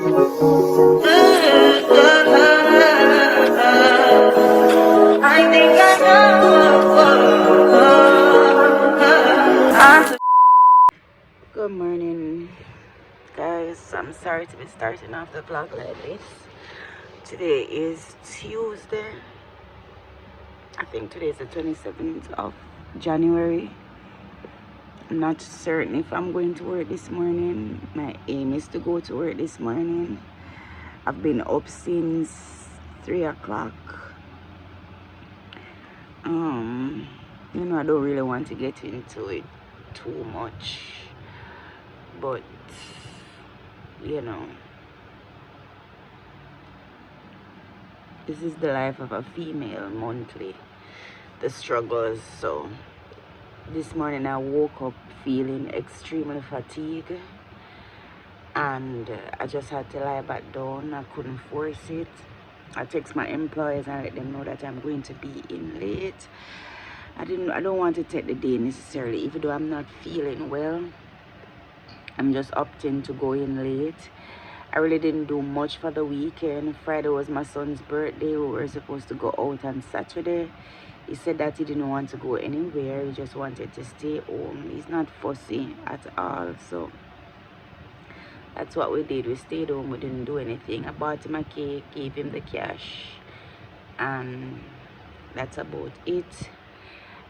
I think I know. Good morning, guys. I'm sorry to be starting off the vlog like this. Today is Tuesday. I think today is the 27th of January. I'm not certain if I'm going to work this morning. My aim is to go to work this morning. I've been up since 3 o'clock. You know, I don't really want to get into it too much, but you know, this is the life of a female monthly, the struggles. So this morning I woke up feeling extremely fatigued, and I just had to lie back down. I couldn't force it. I text my employers and let them know that I'm going to be in late. I don't want to take the day necessarily, even though I'm not feeling well. I'm just opting to go in late. I really didn't do much for the weekend. Friday was my son's birthday. We were supposed to go out on Saturday. He said that he didn't want to go anywhere. He just wanted to stay home. He's not fussy at all. So that's what we did. We stayed home. We didn't do anything. I bought him a cake, gave him the cash, and that's about it.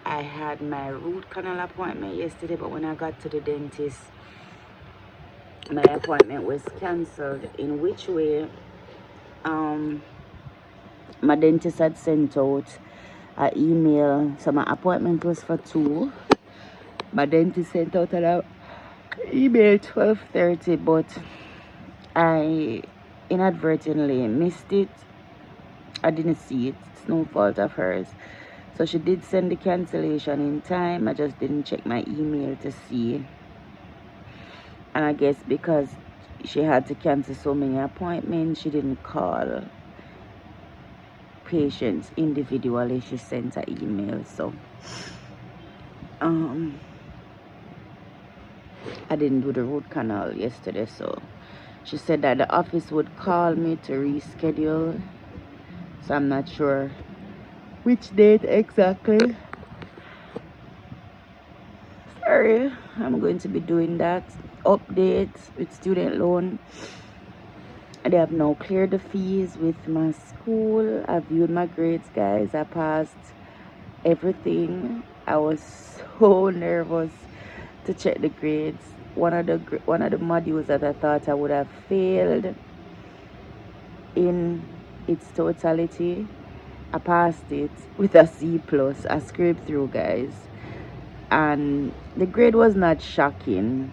I had my root canal appointment yesterday, but when I got to the dentist, my appointment was cancelled. In which way, my dentist had sent out an email. So my appointment was for 2. My dentist sent out an email 12:30, but I inadvertently missed it. I didn't see it. It's no fault of hers. So she did send the cancellation in time. I just didn't check my email to see. And I guess because she had to cancel so many appointments, she didn't call patients individually. She sent an email. So I didn't do the root canal yesterday. So she said that the office would call me to reschedule. So I'm not sure which date exactly. Sorry, I'm going to be doing that. Updates with student loan. They have now cleared the fees with my school. I viewed my grades, guys. I passed everything. I was so nervous to check the grades. One of the modules that I thought I would have failed in its totality, I passed it with a C+. I scraped through, guys. And the grade was not shocking.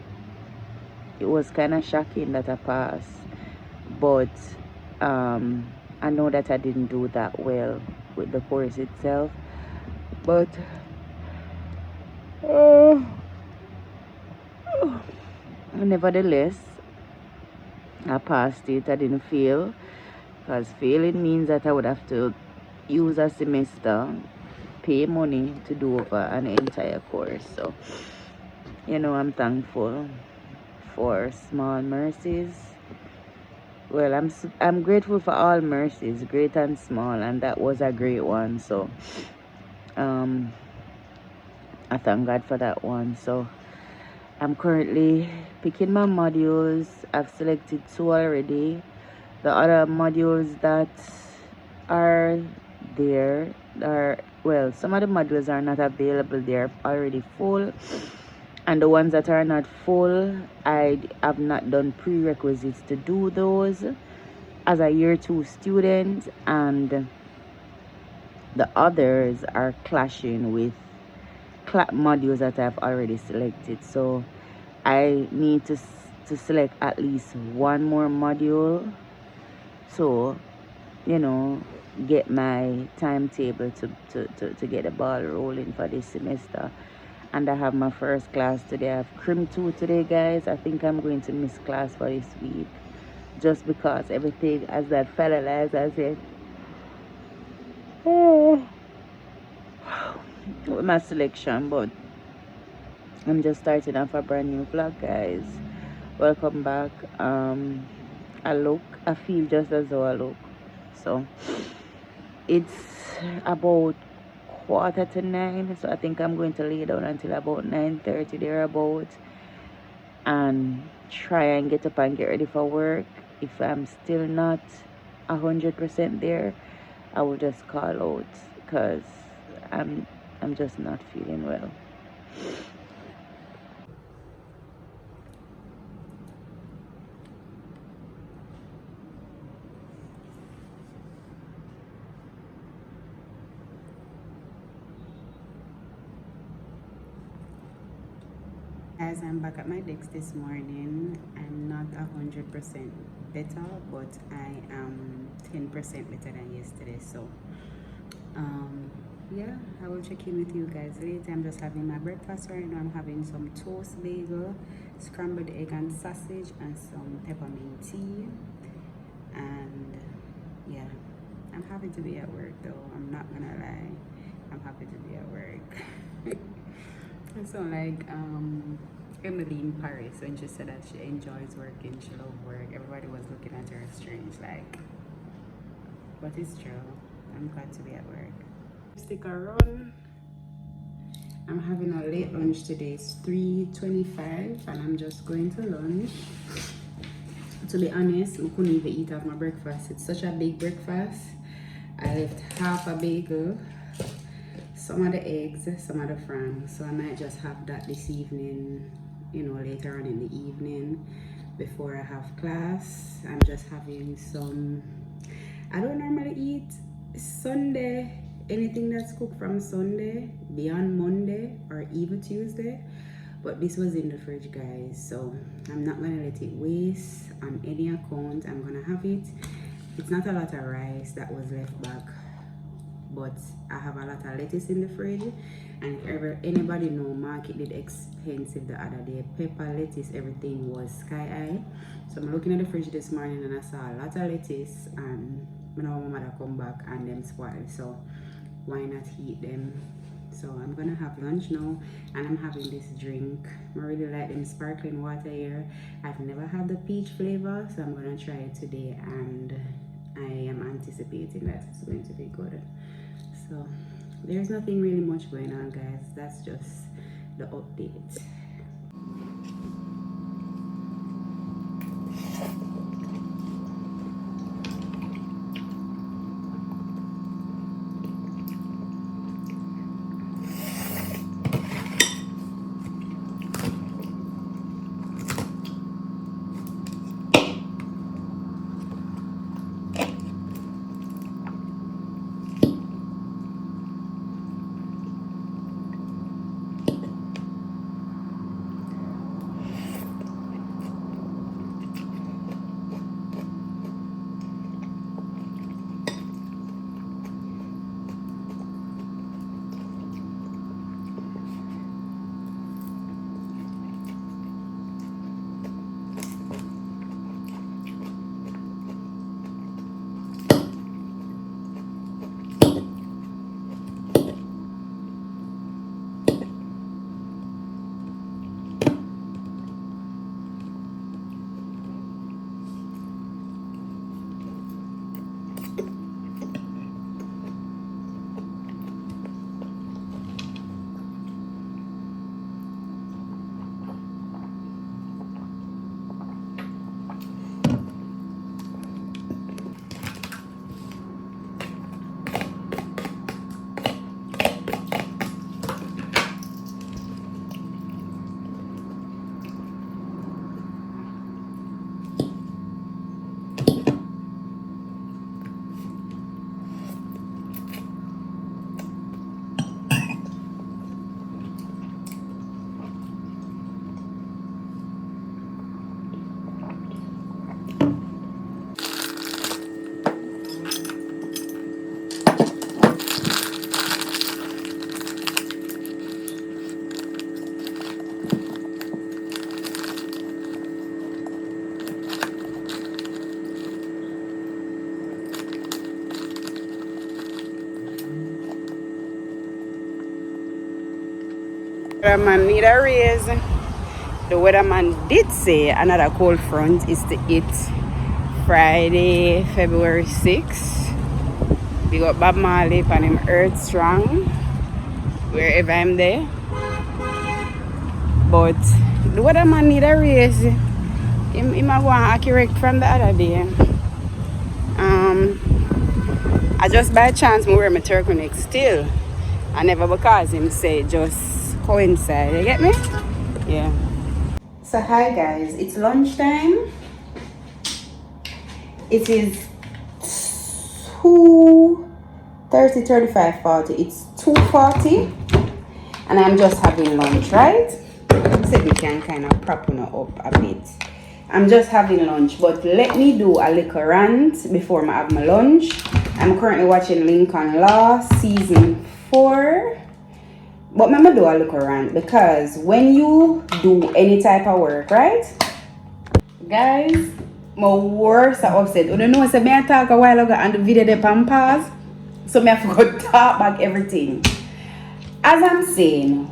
It was kind of shocking that I passed, but I know that I didn't do that well with the course itself, but nevertheless I passed it. I didn't fail, because failing means that I would have to use a semester, pay money to do over an entire course. So you know, I'm thankful for small mercies. Well, I'm grateful for all mercies, great and small, and that was a great one. So I thank God for that one. So I'm currently picking my modules. I've selected 2 already. The other modules that are there are, well, some of the modules are not available. They're already full, and the ones that are not full, I have not done prerequisites to do those as a year 2 student, and the others are clashing with modules that I've already selected. So I need to select at least 1 more module to, you know, get my timetable to get the ball rolling for this semester. And I have my first class today. I have Crim 2 today, guys. I think I'm going to miss class for this week, just because everything, as that fella Liza said, with my selection. But I'm just starting off a brand new vlog, guys. Welcome back. I look, I feel just as though I look. So it's about 8:45, so I think I'm going to lay down until about 9:30 thereabouts and try and get up and get ready for work. If I'm still not 100% there, I will just call out because I'm just not feeling well. As I'm back at my desk this morning, I'm not 100% better, but I am 10% better than yesterday. So, yeah, I will check in with you guys later. I'm just having my breakfast right now. I'm having some toast bagel, scrambled egg and sausage, and some peppermint tea. And yeah, I'm happy to be at work though. I'm not gonna lie, I'm happy to be at work. So like Emily in Paris, when she said that she enjoys working, she loves work, everybody was looking at her strange like, but it's true. I'm glad to be at work. Stick around. I'm having a late lunch today. It's 3:25 and I'm just going to lunch. To be honest, I couldn't even eat off my breakfast. It's such a big breakfast. I left half a bagel, some of the eggs, some of the franks. So I might just have that this evening, you know, later on in the evening before I have class. I'm just having some, I don't normally eat Sunday, anything that's cooked from Sunday beyond Monday or even Tuesday. But this was in the fridge, guys, so I'm not gonna let it waste on any account. I'm gonna have it. It's not a lot of rice that was left back, but I have a lot of lettuce in the fridge. And if ever anybody know, market did expensive the other day. Pepper, lettuce, everything was sky high. So I'm looking at the fridge this morning and I saw a lot of lettuce, and I know my mother come back and them spoil, so why not heat them? So I'm gonna have lunch now, and I'm having this drink. I really like them sparkling water here. I've never had the peach flavor, so I'm gonna try it today, and I am anticipating that it's going to be good. So there's nothing really much going on, guys. That's just the update. Weatherman need a raise. The weatherman did say another cold front is to hit Friday, February 6th. Big up Bob Marley and him Earth Strong, wherever I'm there. But the weather man need a raise. Him a go accurate from the other day. I just by chance I wear my turtleneck still. I never because him say just coincide. You get me? Yeah. So hi guys, it's lunchtime. It is 2:30, 35, 40. It's 2:40 and I'm just having lunch, right? So we can kind of prop up a bit. I'm just having lunch, but let me do a little rant before I have my lunch. I'm currently watching Lincoln Law season 4. But I'm gonna do a little rant because when you do any type of work, right? Guys, my worst are upset. You know, so I talk a while ago and the video they pause. So I forgot to talk back everything. As I'm saying,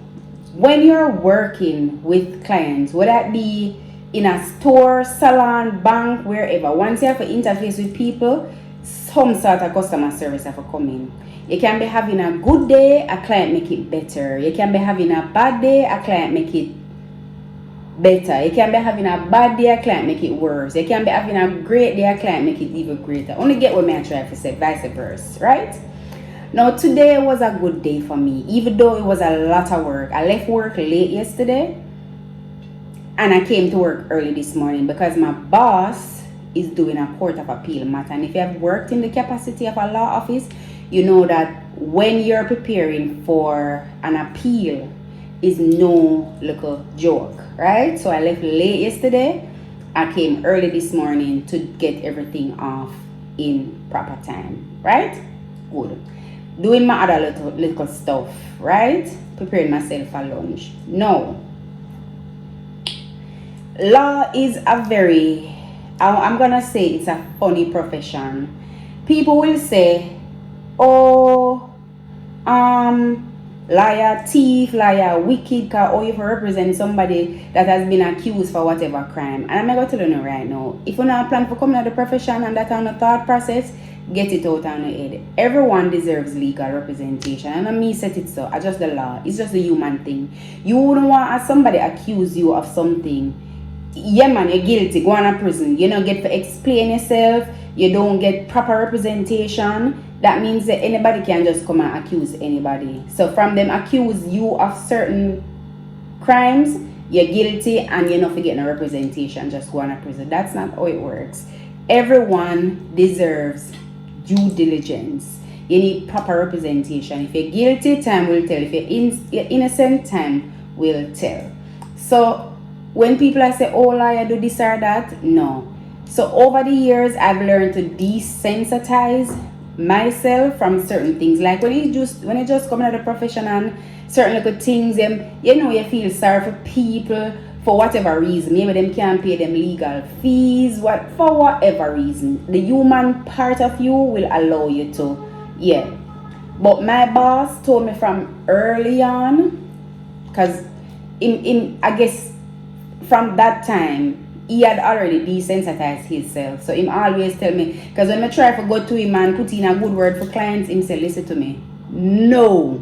when you're working with clients, whether it be in a store, salon, bank, wherever, once you have to interface with people, some sort of customer service have to come in. You can be having a good day, a client make it better. You can be having a bad day, a client make it better. You can be having a bad day, a client make it worse. You can be having a great day, a client make it even greater. Only get what I try to say, vice versa, right? Now today was a good day for me, even though it was a lot of work. I left work late yesterday and I came to work early this morning because my boss is doing a court of appeal matter. And if you have worked in the capacity of a law office, you know that when you're preparing for an appeal is no little joke, right? So I left late yesterday. I came early this morning to get everything off in proper time, right? Good. Doing my other little stuff, right? Preparing myself for lunch. No. Law is a very, I'm gonna say it's a funny profession. People will say, oh, liar, thief, liar, wicked, or if you represent somebody that has been accused for whatever crime. And I'm going to tell you right now, if you not plan for coming out of the profession and that on the thought process, get it out on your head. Everyone deserves legal representation. And I mean, set it so. I just the law. It's just a human thing. You wouldn't want somebody accuse you of something. Yeah, man, you're guilty. Go on to prison. You don't get to explain yourself. You don't get proper representation. That means that anybody can just come and accuse anybody. So from them accuse you of certain crimes, you're guilty and you're not getting a representation. Just go on to prison. That's not how it works. Everyone deserves due diligence. You need proper representation. If you're guilty, time will tell. If you're innocent, time will tell. So when people say, oh, liar, do this or that, no. So over the years, I've learned to desensitize myself from certain things. Like when you just come out of the profession and certain little things, you feel sorry for people for whatever reason. Maybe them can't pay them legal fees, for whatever reason. The human part of you will allow you to, yeah. But my boss told me from early on, because I guess from that time, he had already desensitized himself. So him always tell me, because when I try to go to him and put in a good word for clients, him say, listen to me. No.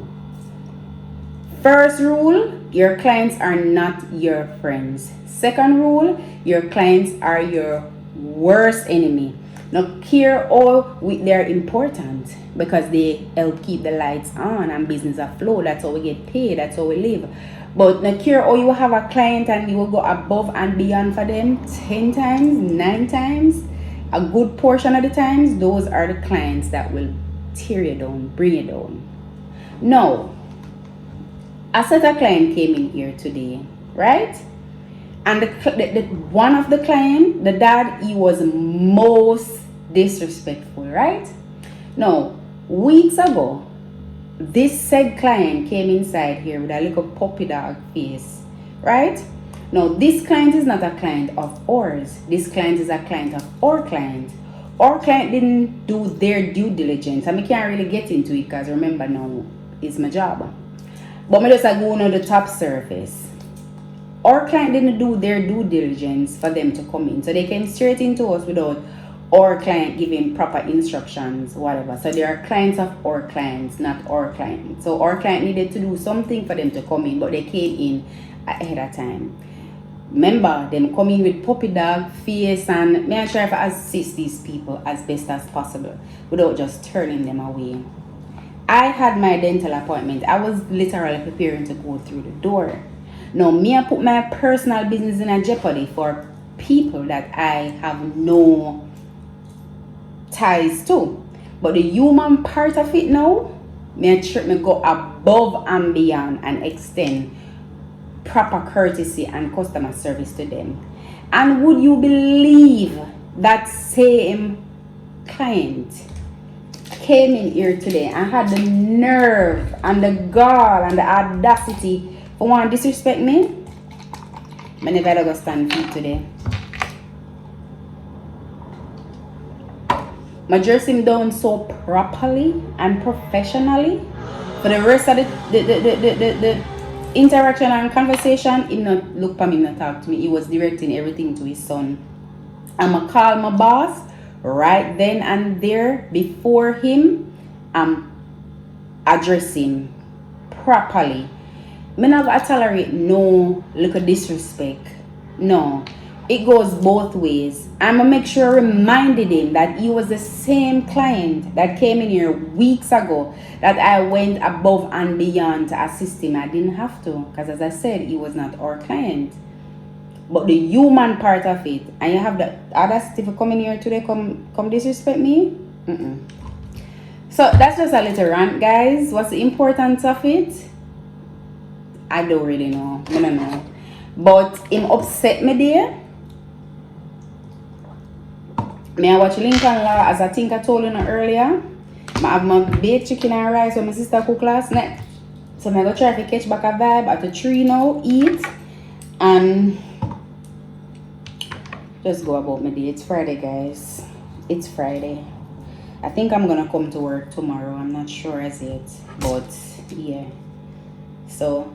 First rule, your clients are not your friends. Second rule, your clients are your worst enemy. Now care all they're important because they help keep the lights on and business afloat. That's how we get paid. That's how we live. But now care or you will have a client and you will go above and beyond for them 10 times, 9 times, a good portion of the times, those are the clients that will tear you down, bring you down. Now, a set of client came in here today, right? And the one of the client, the dad, he was most disrespectful, right? Now, weeks ago, this said client came inside here with a little puppy dog face, right? Now, this client is not a client of ours. This client is a client of our client. Our client didn't do their due diligence. And I can't really get into it because remember now, it's my job. But I just go on the top surface. Our client didn't do their due diligence for them to come in. So they came straight into us without our client giving proper instructions, whatever. So there are clients of our clients, not our client. So our client needed to do something for them to come in, but they came in ahead of time. Remember, them come in with puppy dog face, and me try to assist these people as best as possible without just turning them away. I had my dental appointment. I was literally preparing to go through the door. Now, me I put my personal business in a jeopardy for people that I have no ties to. But the human part of it now, me go above and beyond and extend proper courtesy and customer service to them. And would you believe that same client came in here today and had the nerve and the gall and the audacity for one disrespect me? I never go stand feet today. I dress him down so properly and professionally. For the rest of the interaction and conversation, he not look for me, not talk to me. He was directing everything to his son. I'ma call my boss right then and there before him. Address him properly. Me not gonna tolerate no little disrespect. No. It goes both ways. I'ma make sure I reminded him that he was the same client that came in here weeks ago that I went above and beyond to assist him. I didn't have to, because as I said, he was not our client. But the human part of it, and you have the audacity for coming here today, come disrespect me? So that's just a little rant, guys. What's the importance of it? I don't really know. I don't know. But him upset me there. Me I watch Lincoln Law, as I think I told you earlier. I have my baked chicken and rice when my sister cook last night. So I'm going to try to catch back a vibe at the tree now, eat, and just go about my day. It's Friday, guys. It's Friday. I think I'm going to come to work tomorrow. I'm not sure as yet. But, yeah. So,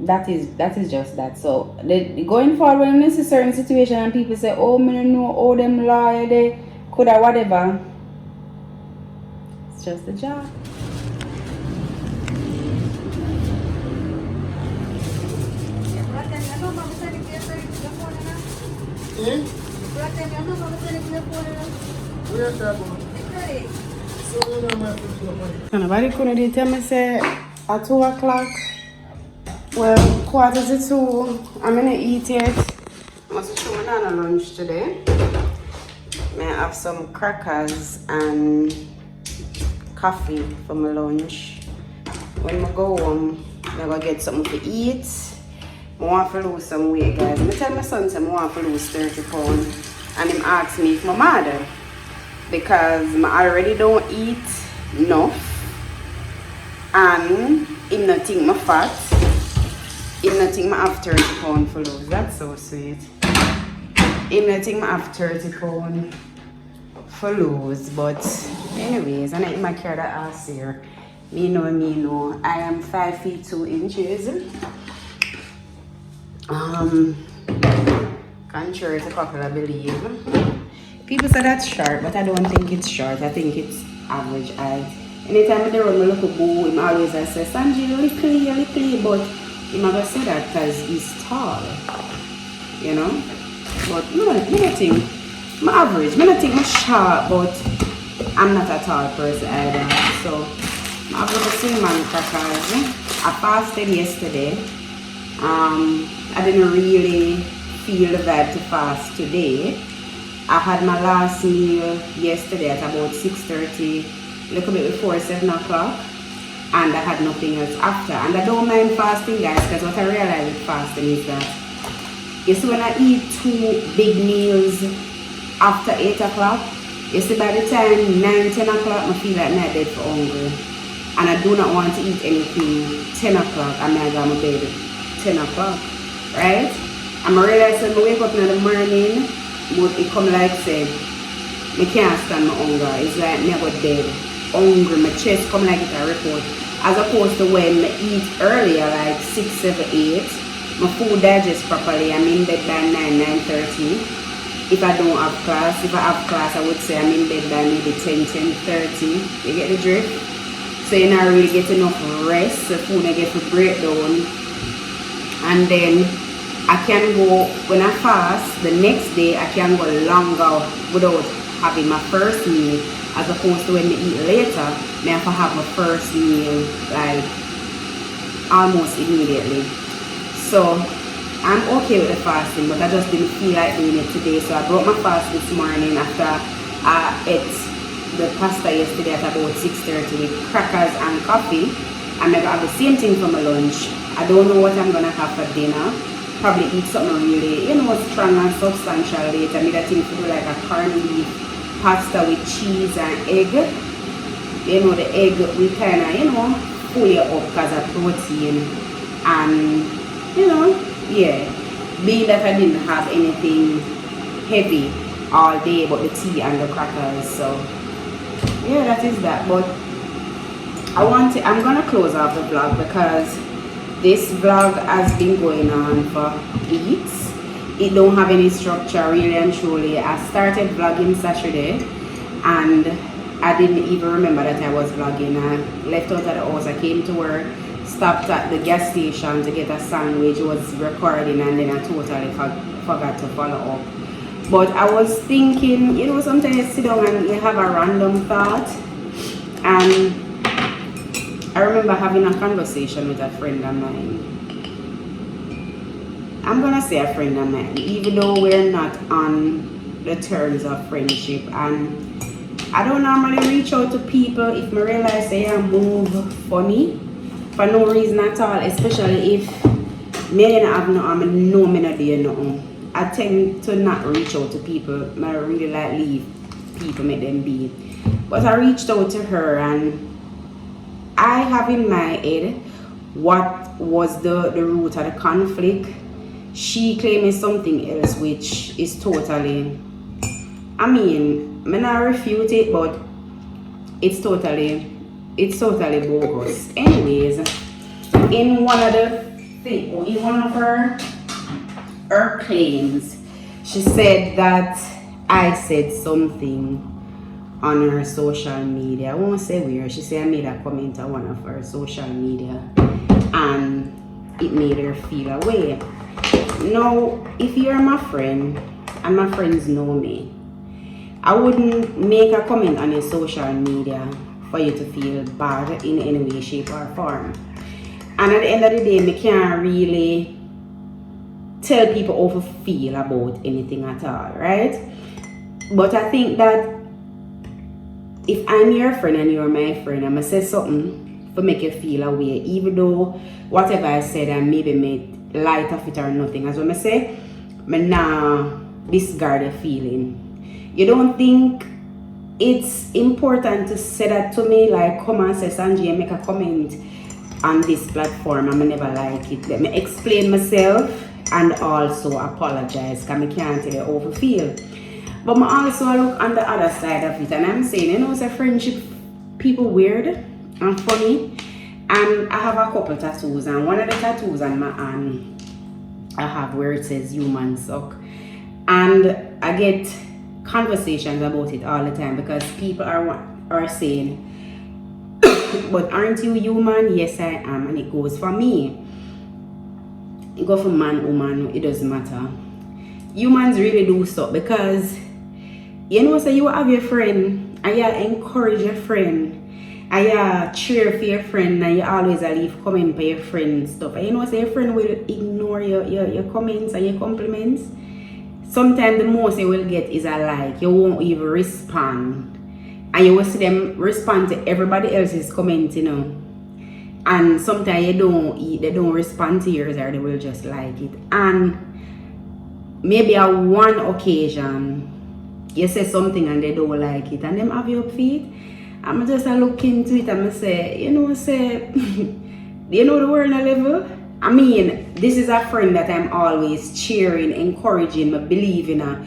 that is just that. So going forward, when it's a certain situation and people say, oh, me don't know, oh, them lawyer, they could have whatever, it's just a job. Nobody couldn't tell me say at 2 o'clock. Well, 1:45. I'm gonna eat it. I must show my Nana lunch today. May I have some crackers and coffee for my lunch. When I go home, I'm gonna get something to eat. I want to lose some weight, guys. I tell my son I want to lose 30 pounds, and him asked me if my mother, because I already don't eat enough, and him not think my fat. Him not think I have 30 pounds for lose. That's so sweet. Him not think I have 30 pounds for lose. But anyways, and I'm carry that ass here. Me know. I am 5 feet 2 inches. Contrary to couple, I believe. People say that's short, but I don't think it's short. I think it's average height. Anytime I run my little boo, I'm always I say, Sanji, you're little, but he never say that because he's tall, you know. But no, I think I'm average. I think I'm short, but I'm not a tall person either. So I'm going to see man crackers. I fasted yesterday. I didn't really feel the vibe to fast today. I had my last meal yesterday at about 6:30, a little bit before 7 o'clock. And I had nothing else after. And I don't mind fasting, guys, because what I realize with fasting is that, you see, when I eat 2 big meals after 8 o'clock, you see, by the time 9-10 o'clock, I feel like I'm dead for hunger. And I do not want to eat anything 10 o'clock, and I go to bed 10 o'clock, right? And I realize when I wake up in the morning, but it come like said, I can't stand my hunger. It's like me I go dead. Hungry, my chest come like it a report. As opposed to when I eat earlier, like 6, 7, 8, my food digests properly. I'm in bed by 9, 9:30. if I don't have class. If I have class, I would say I'm in bed by maybe 10:30. You get the drift? So you not really get enough rest, the food I get to break down. And then I can go, when I fast, the next day I can go longer without having my first meal, as opposed to when I eat later, I have to have my first meal like almost immediately. So I'm okay with the fasting, but I just didn't feel like doing it today. So I broke my fast this morning after I ate the pasta yesterday at about 6:30 with crackers and coffee. I'm gonna have the same thing for my lunch. I don't know what I'm gonna have for dinner. Probably eat something really, strong and substantial later. I think to do like a corned beef pasta with cheese and egg. The egg we kind of, pull it up because of protein. And, yeah. Being that I didn't have anything heavy all day but the tea and the crackers. So, yeah, that is that. But I'm gonna close off the vlog because this vlog has been going on for weeks. It don't have any structure really and truly. I started vlogging Saturday and I didn't even remember that I was vlogging. I left out of the house, I came to work, stopped at the gas station to get a sandwich, was recording, and then I totally forgot to follow up. But I was thinking, sometimes you sit down and you have a random thought, and I remember having a conversation with a friend of mine. I'm gonna say a friend of mine, even though we're not on the terms of friendship. And I don't normally reach out to people if I realize they move funny for no reason at all, especially if me have no me not do nothing. I tend to not reach out to people. I really like leave people, make them be. But I reached out to her and I have in my head what was the root of the conflict. She claiming something else, which is totally, I not refute it, but it's totally bogus. Anyways, in one of her claims, she said that I said something on her social media. I won't say where. She said I made a comment on one of her social media and it made her feel away. Now, if you're my friend and my friends know me, I wouldn't make a comment on your social media for you to feel bad in any way, shape or form. And at the end of the day, I can't really tell people how to feel about anything at all, right? But I think that if I'm your friend and you're my friend, I'm going to say something to make you feel away, even though whatever I said I maybe made light of it or nothing. As when I say, I now discard the feeling. You don't think it's important to say that to me, like come and say, Sanjay, make a comment on this platform, I'm never like it. Let me explain myself and also apologize because I can't tell you how to feel. But I also look on the other side of it and I'm saying, it's a friendship, people weird and funny. And I have a couple tattoos, and one of the tattoos on my arm I have where it says human suck. And I get conversations about it all the time because people are saying, but aren't you human? Yes, I am. And it goes for me. It goes for man, woman, it doesn't matter. Humans really do stuff because so you have your friend and you encourage your friend and you cheer for your friend and you always leave comment for your friend stuff. And so your friend will ignore your comments and your compliments. Sometimes the most you will get is a like. You won't even respond. And you will see them respond to everybody else's comment, And sometimes they don't respond to yours or they will just like it. And maybe on one occasion you say something and they don't like it and them have your feet. I'm just look into it and say, do you know the word on a level? This is a friend that I'm always cheering, encouraging, believing her.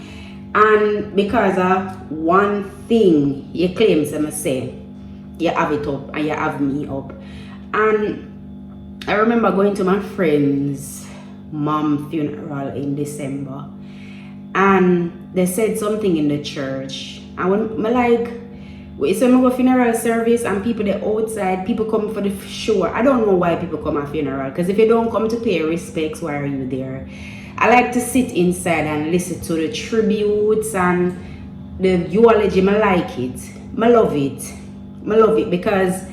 And because of one thing you claim to say, you have it up and you have me up. And I remember going to my friend's mom funeral in December. and they said something in the church. And when I like, it's a funeral service and people they outside, people come for the show. I don't know why people come at funeral, because if you don't come to pay respects, why are you there? I like to sit inside and listen to the tributes and the eulogy. I like it. I love it. I love it because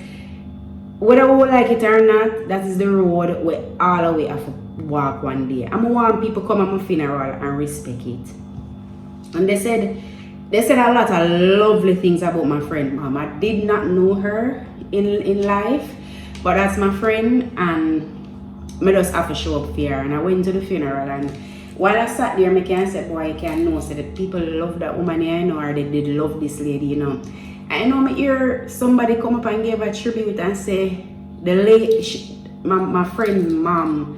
whether we like it or not, that is the road we all the way have to walk one day. I want people come at my funeral and respect it. And they said a lot of lovely things about my friend Mom. I did not know her in life, but that's my friend, and I just have to show up here. And I went to the funeral, and while I sat there, I can say, boy, I can know, so the people love that woman here, you know, or they did love this lady, you know. And you know, I hear somebody come up and give a tribute and say, the lady, my friend Mom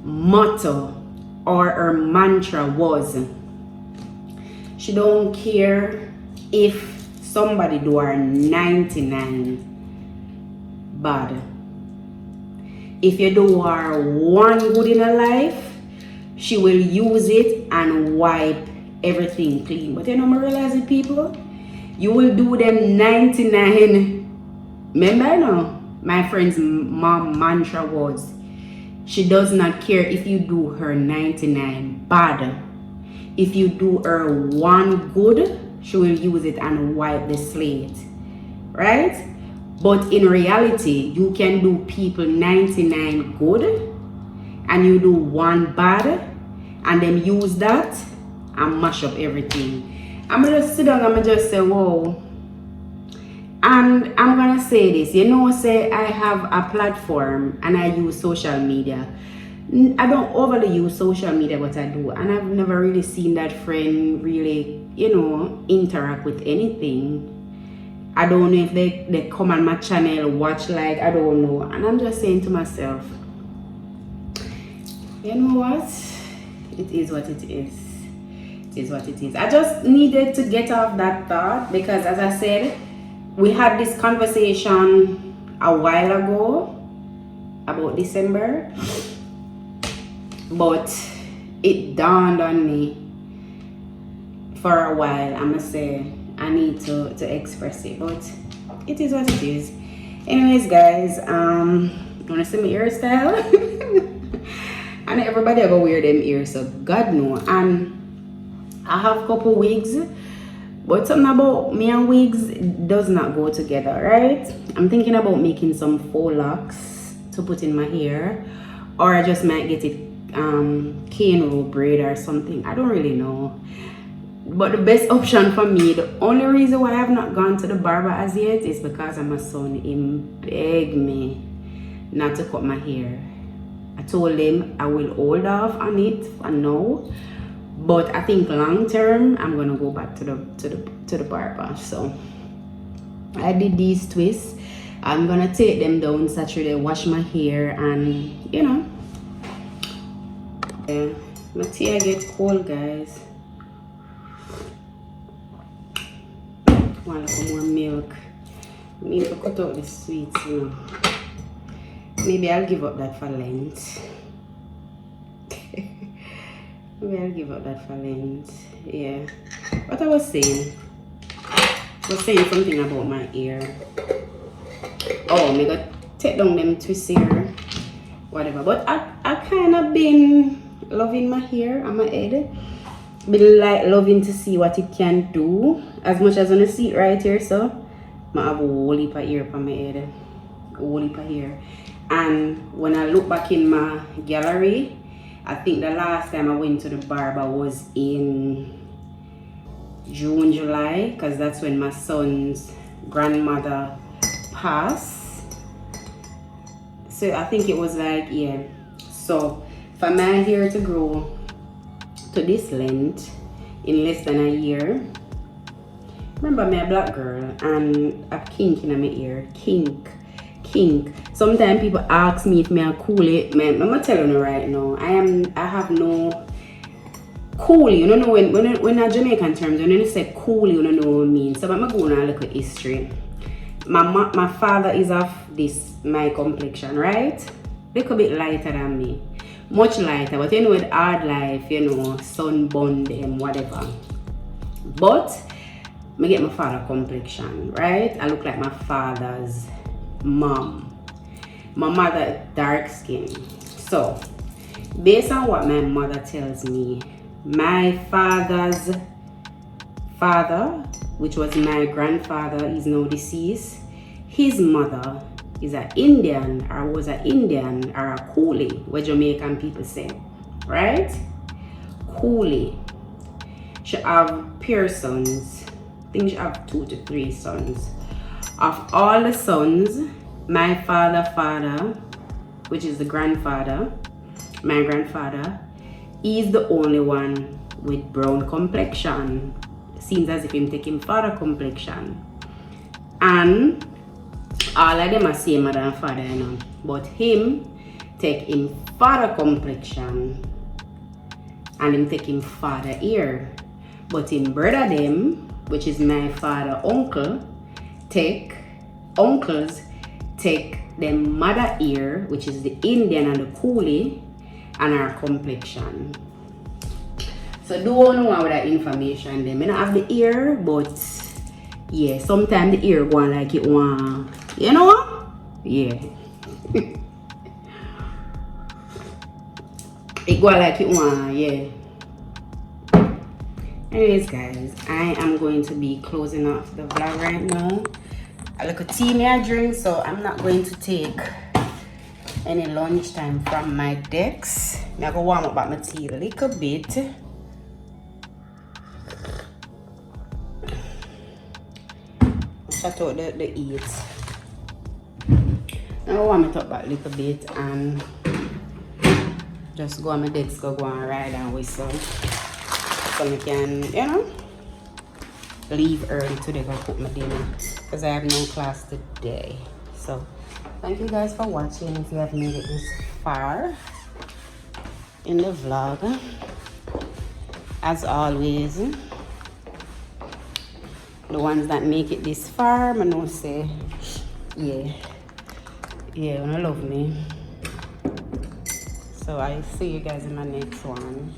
motto or her mantra was, she don't care if somebody do her 99 bad. If you do her one good in her life, she will use it and wipe everything clean. But you know, I realize it, people, you will do them 99. Remember now, my friend's mom mantra was, she does not care if you do her 99 bad. If you do her one good, she will use it and wipe the slate, right? But in reality, you can do people 99 good and you do one bad and then use that and mash up everything. I'm gonna just sit down and I'm gonna just say, whoa. And I'm gonna say this, you know, say I have a platform and I use social media. I don't overly use social media, but I do, and I've never really seen that friend really, you know, interact with anything. I don't know if they come on my channel, watch, like, I don't know. And I'm just saying to myself, you know what? It is what it is. It is what it is. I just needed to get off that thought because, as I said, we had this conversation a while ago about December. But it dawned on me for a while. I must say I need to express it, but it is what it is. Anyways, guys, wanna see my hairstyle? And everybody ever wear them ears, so God know. And I have a couple wigs, but something about me and wigs does not go together, right? I'm thinking about making some faux locks to put in my hair, or I just might get it cane roll braid or something. I don't really know, but the best option for me, the only reason why I have not gone to the barber as yet, is because my son begged me not to cut my hair. I told him I will hold off on it for now, but I think long term I'm gonna go back to the barber. So I did these twists. I'm gonna take them down Saturday, wash my hair, and you know, yeah, my tea get cold, guys. Want a little more milk. I need to cut out the sweets, you know. Maybe I'll give up that for Lent. Maybe I'll give up that for Lent. Yeah. What I was saying something about my ear. Oh, I got take down them twists here. Whatever. But I kind of been loving my hair and my head. Been like loving to see what it can do. As much as I see it right here, so I have a whole heap of hair on my head. A whole heap of hair. And when I look back in my gallery, I think the last time I went to the barber was in June, July, because that's when my son's grandmother passed. So I think it was like, yeah. So for my hair to grow to this length in less than a year, remember I'm a black girl and a kink in my ear. Kink. Sometimes people ask me if I cool it. I'm gonna tell you right now, I have no cool. You don't know when a Jamaican terms, when you say cool, you don't know what it means. So I'm gonna go on a little history. My father is of this my complexion, right? Little bit lighter than me. much lighter. But you know, with hard life, you know, sunburn them, whatever. But I get my father complexion, right? I look like my father's mom. My mother dark skin. So based on what my mother tells me, my father's father, which was my grandfather, is now deceased. His mother is an Indian, or was an Indian, or a coolie, what Jamaican people say, right? Coolie. She have pure sons. I think she have 2 to 3 sons. Of all the sons, my father, which is the grandfather, my grandfather, is the only one with brown complexion. Seems as if him take him father complexion. And all of them are same mother and father, you know. But him take him father complexion and him take him father ear. But him brother them, which is my father uncles take them mother ear, which is the Indian and the coolie, and our complexion. So don't know with that information then. I don't have the ear, but yeah, sometimes the ear go on like it want, you know? Yeah. It go like it want, yeah. Anyways guys, I am going to be closing off the vlog right now. A little tea may I drink, so I'm not going to take any lunchtime from my decks. I'm going to warm up my tea a little bit. Shut out the heat. Now I warm it up a little bit and just go on my decks, go and ride and whistle. So I can, you know, leave early today, go cook my dinner because I have no class today. So thank you guys for watching. If you have made it this far in the vlog, as always, the ones that make it this far, I know say yeah, you love me. So I see you guys in my next one.